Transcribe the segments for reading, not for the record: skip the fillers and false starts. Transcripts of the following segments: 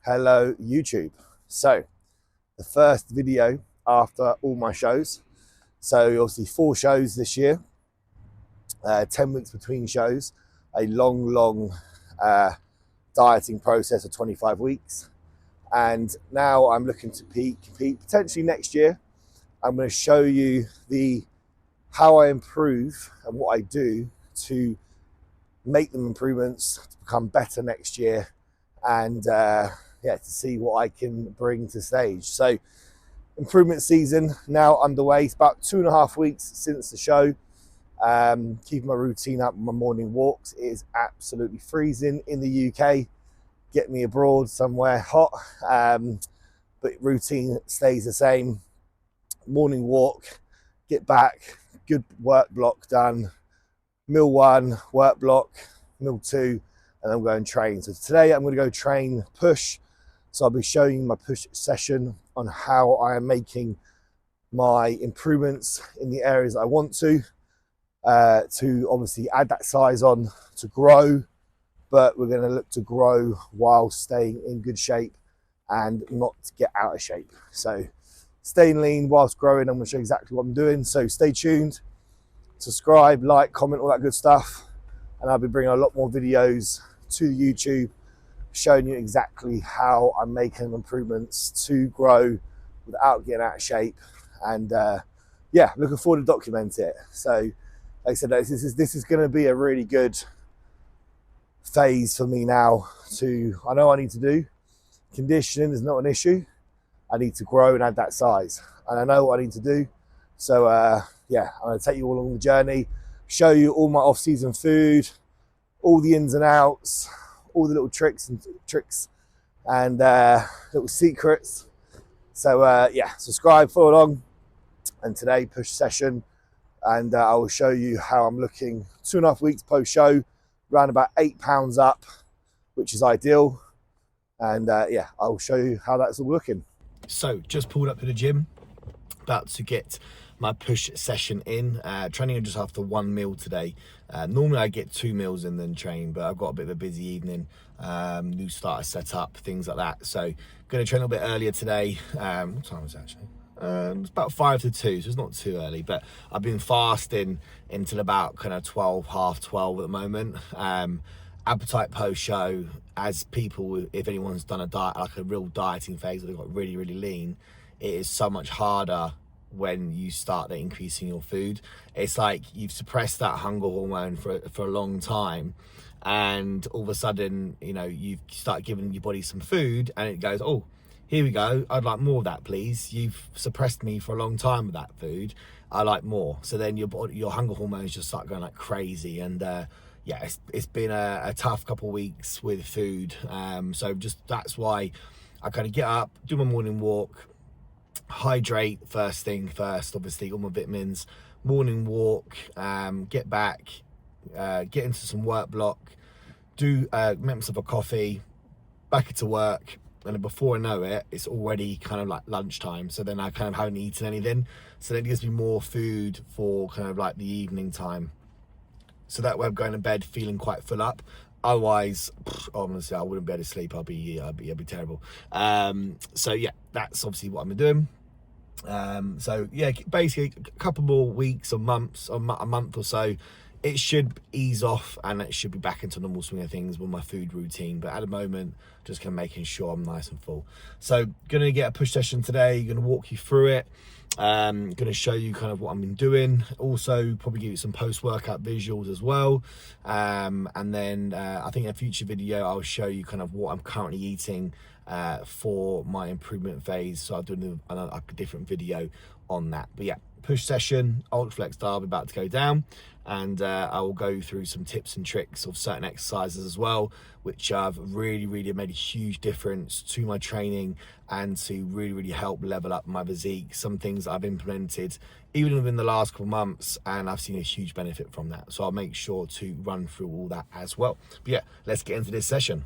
Hello YouTube. So the first video after all my shows. So obviously 4 shows this year, 10 weeks between shows, a long uh, dieting process of 25 weeks. And now I'm looking to compete potentially next year. I'm going to show you how I improve and what I do to make them improvements to become better next year, and to see what I can bring to stage. So improvement season now underway. It's about 2.5 weeks since the show. Keeping my routine up, my morning walks. It is absolutely freezing in the UK. Get me abroad somewhere hot, but routine stays the same. Morning walk, get back, good work block done. Meal 1, work block, meal 2, and I'm going to train. So today I'm going to go train push. So I'll be showing you my push session on how I am making my improvements in the areas I want to obviously add that size on to grow, but we're going to look to grow while staying in good shape and not get out of shape. So staying lean whilst growing, I'm going to show you exactly what I'm doing. So stay tuned, subscribe, like, comment, all that good stuff. And I'll be bringing a lot more videos to YouTube, showing you exactly how I'm making improvements to grow without getting out of shape. And looking forward to document it. So like I said, this is going to be a really good phase for me now. I know I need to do conditioning is not an issue. I need to grow and add that size, and I know what I need to do. So I'm going to take you all along the journey, show you all my off-season food, all the ins and outs, all the little tricks and little secrets. So subscribe, follow along, and today push session, and I will show you how I'm looking 2.5 weeks post show, around about 8 pounds up, which is ideal. And I'll show you how that's all looking. So just pulled up to the gym, about to get my push session in. Training just after 1 meal today. Normally I get 2 meals and then train, but I've got a bit of a busy evening, new starter set up, things like that. So going to train a little bit earlier today. What time is it actually? It's about 5 to 2, so it's not too early, but I've been fasting until about kind of 12, half 12 at the moment. Appetite post show, as people, if anyone's done a diet, like a real dieting phase, where they've got really lean, it is so much harder when you start increasing your food. It's like you've suppressed that hunger hormone for a long time, and all of a sudden, you start giving your body some food and it goes, oh, here we go, I'd like more of that, please. You've suppressed me for a long time with that food, I like more. So then your hunger hormones just start going like crazy. And it's been a tough couple of weeks with food. So just that's why I kind of get up, do my morning walk, hydrate first thing first, obviously all my vitamins, morning walk, get back, get into some work block, make myself a coffee, back into work. And before I know it, it's already kind of like lunchtime. So then I kind of haven't eaten anything. So then it gives me more food for kind of like the evening time. So that way I'm going to bed feeling quite full up. Otherwise, honestly, I wouldn't be able to sleep. I'd be terrible. So yeah, that's obviously what I'm doing. Basically a couple more weeks or months, or a month or so, it should ease off and it should be back into normal swing of things with my food routine. But at the moment, just kind of making sure I'm nice and full. So gonna get a push session today, gonna walk you through it, gonna show you kind of what I've been doing, also probably give you some post-workout visuals as well, and then I think in a future video I'll show you kind of what I'm currently eating for my improvement phase. So I'll do a different video on that. But yeah, push session, Ultraflex Derby about to go down, and I will go through some tips and tricks of certain exercises as well, which have really made a huge difference to my training and to really help level up my physique. Some things I've implemented even within the last couple of months, and I've seen a huge benefit from that. So I'll make sure to run through all that as well. But yeah, let's get into this session.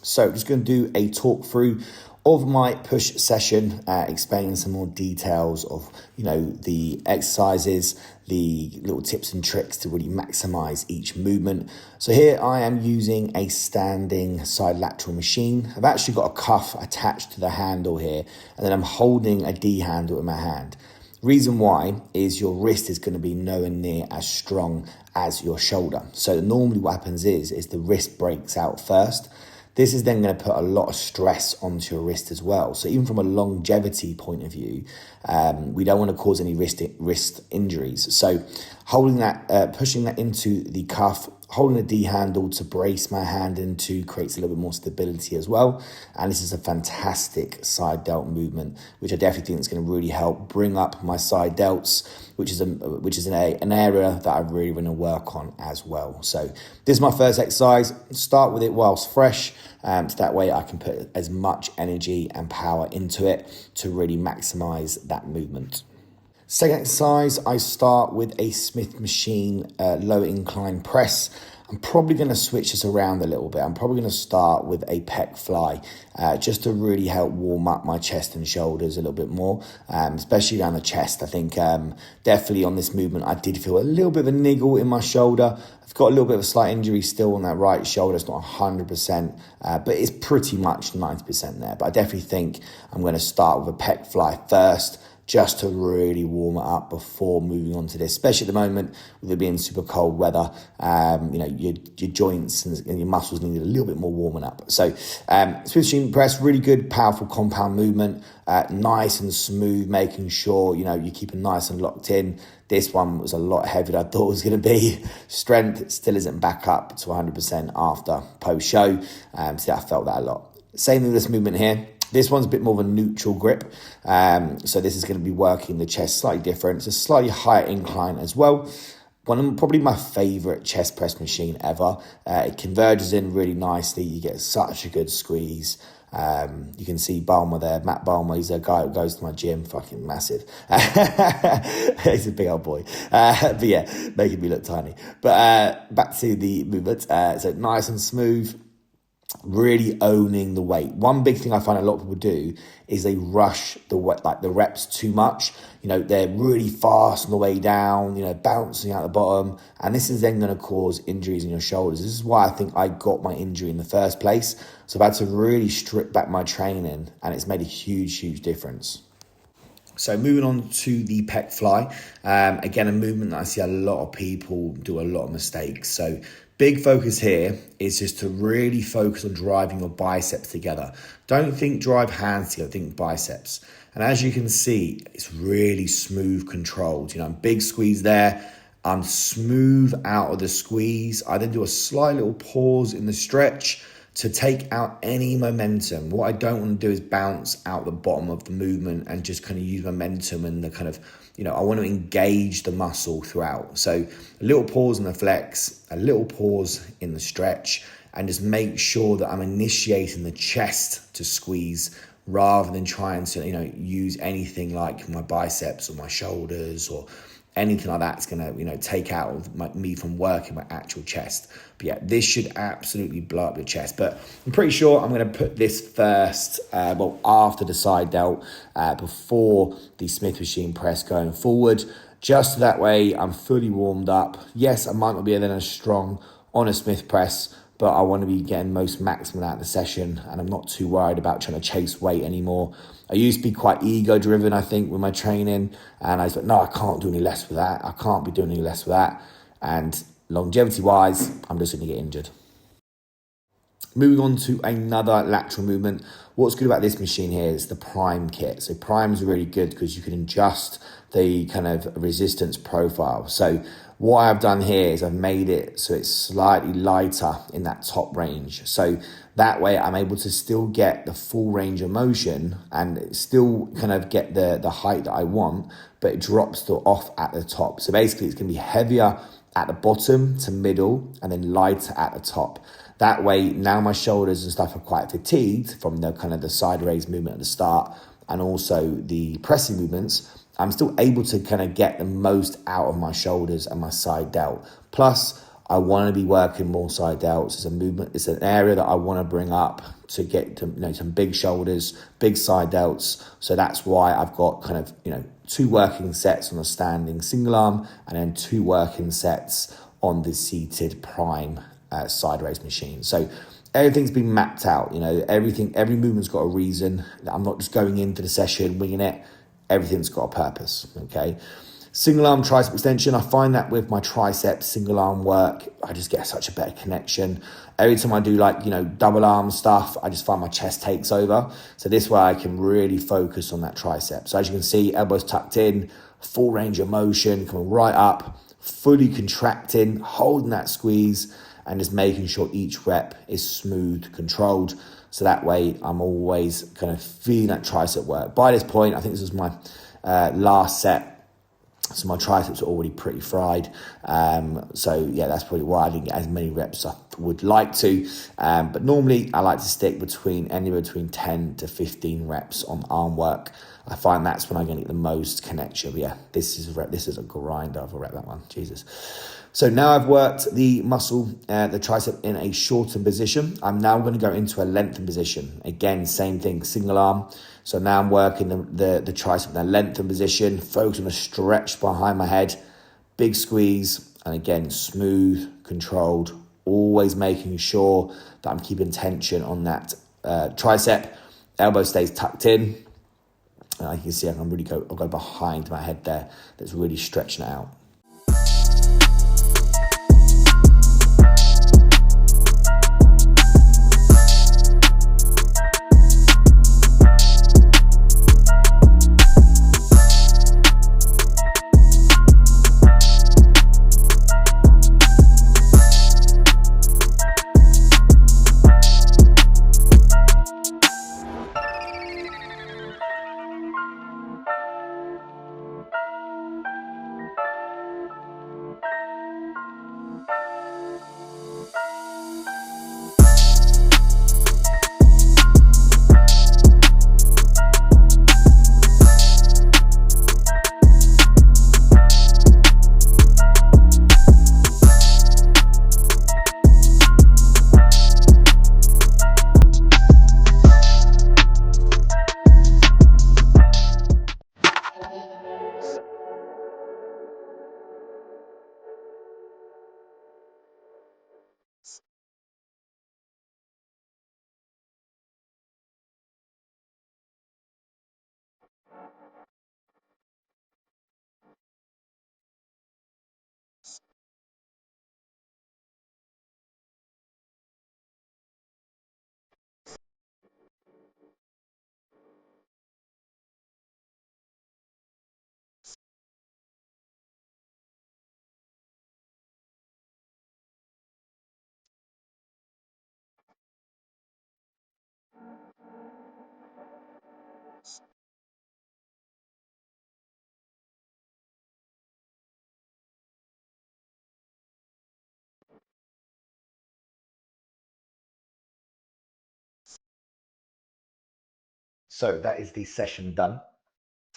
So just going to do a talk through of my push session, explaining some more details of, the exercises, the little tips and tricks to really maximize each movement. So here I am using a standing side lateral machine. I've actually got a cuff attached to the handle here, and then I'm holding a D handle in my hand. Reason why is your wrist is going to be nowhere near as strong as your shoulder. So normally what happens is the wrist breaks out first. This is then going to put a lot of stress onto your wrist as well. So even from a longevity point of view, we don't want to cause any wrist injuries. So holding that, pushing that into the cuff, holding the D handle to brace my hand into creates a little bit more stability as well. And this is a fantastic side delt movement, which I definitely think is going to really help bring up my side delts, which is an area that I really want to work on as well. So this is my first exercise. Start with it whilst fresh, so that way I can put as much energy and power into it to really maximize that movement. Second exercise, I start with a Smith machine low incline press. I'm probably going to switch this around a little bit. I'm probably going to start with a pec fly just to really help warm up my chest and shoulders a little bit more, especially around the chest. I think definitely on this movement, I did feel a little bit of a niggle in my shoulder. I've got a little bit of a slight injury still on that right shoulder. It's not 100%, but it's pretty much 90% there. But I definitely think I'm going to start with a pec fly first, just to really warm it up before moving on to this, especially at the moment with it being super cold weather. Your joints and your muscles need a little bit more warming up. So Smith machine press, really good, powerful compound movement, nice and smooth, making sure, you keep it nice and locked in. This one was a lot heavier than I thought it was going to be. Strength still isn't back up to 100% after post-show. So I felt that a lot. Same with this movement here. This one's a bit more of a neutral grip. So this is going to be working the chest slightly different. It's a slightly higher incline as well. Probably my favorite chest press machine ever. It converges in really nicely. You get such a good squeeze. You can see Balmer there, Matt Balmer. He's a guy who goes to my gym, fucking massive. He's a big old boy. But yeah, making me look tiny. But back to the movement. So nice and smooth. Really owning the weight. One big thing I find a lot of people do is they rush the reps too much. They're really fast on the way down, bouncing out the bottom. And this is then going to cause injuries in your shoulders. This is why I think I got my injury in the first place. So I've had to really strip back my training, and it's made a huge, huge difference. So moving on to the pec fly. Again, a movement that I see a lot of people do a lot of mistakes. So big focus here is just to really focus on driving your biceps together. Don't think drive hands together, think biceps. And as you can see, it's really smooth controlled. Big squeeze there. I'm smooth out of the squeeze. I then do a slight little pause in the stretch to take out any momentum. What I don't want to do is bounce out the bottom of the movement and just kind of use momentum and the kind of, I want to engage the muscle throughout. So a little pause in the flex, a little pause in the stretch, and just make sure that I'm initiating the chest to squeeze rather than trying to, use anything like my biceps or my shoulders or anything like that's going to, take out me from working my actual chest. But yeah, this should absolutely blow up your chest. But I'm pretty sure I'm going to put this first, after the side delt, before the Smith machine press going forward. Just that way I'm fully warmed up. Yes, I might not be then as strong on a Smith press, but I want to be getting most maximum out of the session, and I'm not too worried about trying to chase weight anymore. I used to be quite ego-driven, I think, with my training, and I was like, no, I can't do any less with that. I can't be doing any less with that. And longevity-wise, I'm just going to get injured. Moving on to another lateral movement. What's good about this machine here is the Prime kit. So Prime is really good because you can adjust the kind of resistance profile. So what I've done here is I've made it so it's slightly lighter in that top range. So that way I'm able to still get the full range of motion and still kind of get the height that I want, but it drops off at the top. So basically it's going to be heavier at the bottom to middle and then lighter at the top. That way now my shoulders and stuff are quite fatigued from the kind of the side raise movement at the start and also the pressing movements. I'm still able to kind of get the most out of my shoulders and my side delt. Plus, I want to be working more side delts. It's a movement. It's an area that I want to bring up to get to, some big shoulders, big side delts. So that's why I've got kind of, 2 working sets on a standing single arm and then 2 working sets on the seated prime side raise machine. So everything's been mapped out. Every movement's got a reason. I'm not just going into the session winging it. Everything's got a purpose. Okay. Single arm tricep extension, I find that with my triceps single arm work, I just get such a better connection. Every time I do double arm stuff, I just find my chest takes over. So this way I can really focus on that tricep. So as you can see, elbows tucked in, full range of motion, coming right up, fully contracting, holding that squeeze, and just making sure each rep is smooth, controlled. So that way I'm always kind of feeling that tricep work. By this point, I think this was my last set. So my triceps are already pretty fried. So yeah, that's probably why I didn't get as many reps as I would like to. But normally I like to stick anywhere between 10 to 15 reps on arm work. I find that's when I'm going to get the most connection. But yeah, this is a grinder of a rep, that one. Jesus. So now I've worked the muscle, the tricep in a shortened position. I'm now going to go into a lengthened position. Again, same thing, single arm. So now I'm working the tricep in a lengthened position, focus on a stretch behind my head, big squeeze, and again, smooth, controlled, always making sure that I'm keeping tension on that tricep. Elbow stays tucked in. And you can see I can really I'll go behind my head there. That's really stretching it out. So that is the session done.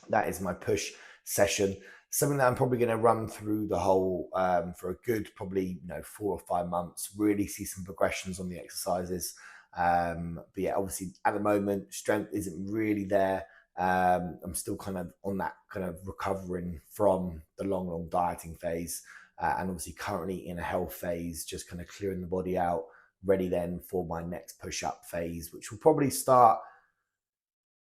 That is my push session. Something that I'm probably going to run through the whole for a good probably 4 or 5 months. Really see some progressions on the exercises. But yeah, obviously at the moment strength isn't really there. I'm still kind of on that kind of recovering from the long dieting phase, and obviously currently in a health phase, just kind of clearing the body out, ready then for my next push-up phase, which will probably start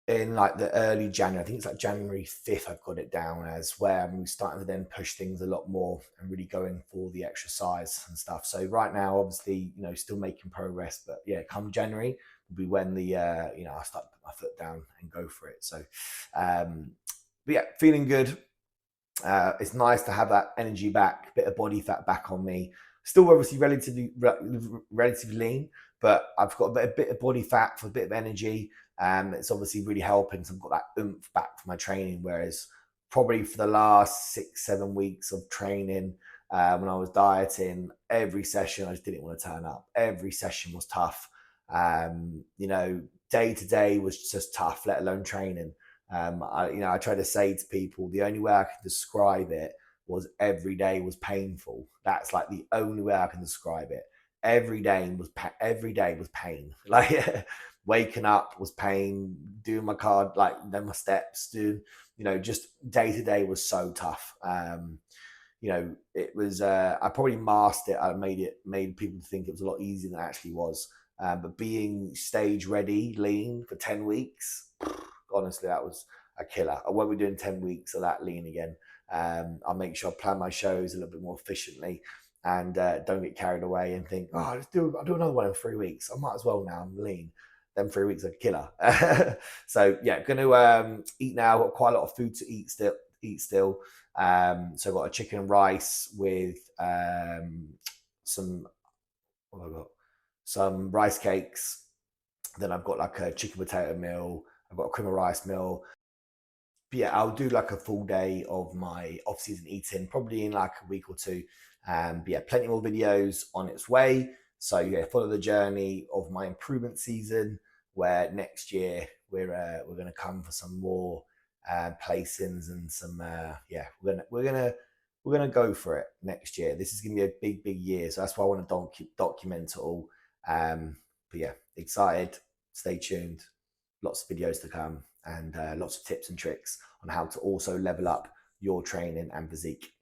in like the early January. I think it's like January 5th I've got it down as, where I'm starting to then push things a lot more and really going for the exercise and stuff. So right now, obviously, still making progress, but yeah, come January will be when the I start to put my foot down and go for it. So but yeah, feeling good. It's nice to have that energy back, bit of body fat back on me. Still obviously relatively lean, but I've got a bit of body fat for a bit of energy. It's obviously really helping. So I've got that oomph back for my training. Whereas probably for the last 6-7 weeks of training, when I was dieting, every session I just didn't want to turn up. Every session was tough. Day to day was just tough, let alone training. I try to say to people, the only way I can describe it was every day was painful. That's like the only way I can describe it. Every day was pain. Like waking up was pain, doing my card, like then my steps, doing, just day to day was so tough. It was, I probably masked it. I made people think it was a lot easier than it actually was. But being stage ready, lean for 10 weeks, honestly, that was a killer. I won't be doing 10 weeks of that lean again. I'll make sure I plan my shows a little bit more efficiently and don't get carried away and think, I'll do another one in 3 weeks. I might as well now. I'm lean. Then 3 weeks are killer. So yeah, going to eat now. Got quite a lot of food to eat still. So I've got a chicken and rice with some, what have I got? Some rice cakes. Then I've got like a chicken potato meal. I've got a cream of rice meal. But yeah, I'll do like a full day of my off-season eating, probably in like a week or two. But yeah, plenty more videos on its way. So yeah, follow the journey of my improvement season, where next year we're going to come for some more placings and some we're gonna go for it next year. This is gonna be a big year, so that's why I want to document it all. But yeah, excited. Stay tuned. Lots of videos to come and lots of tips and tricks on how to also level up your training and physique.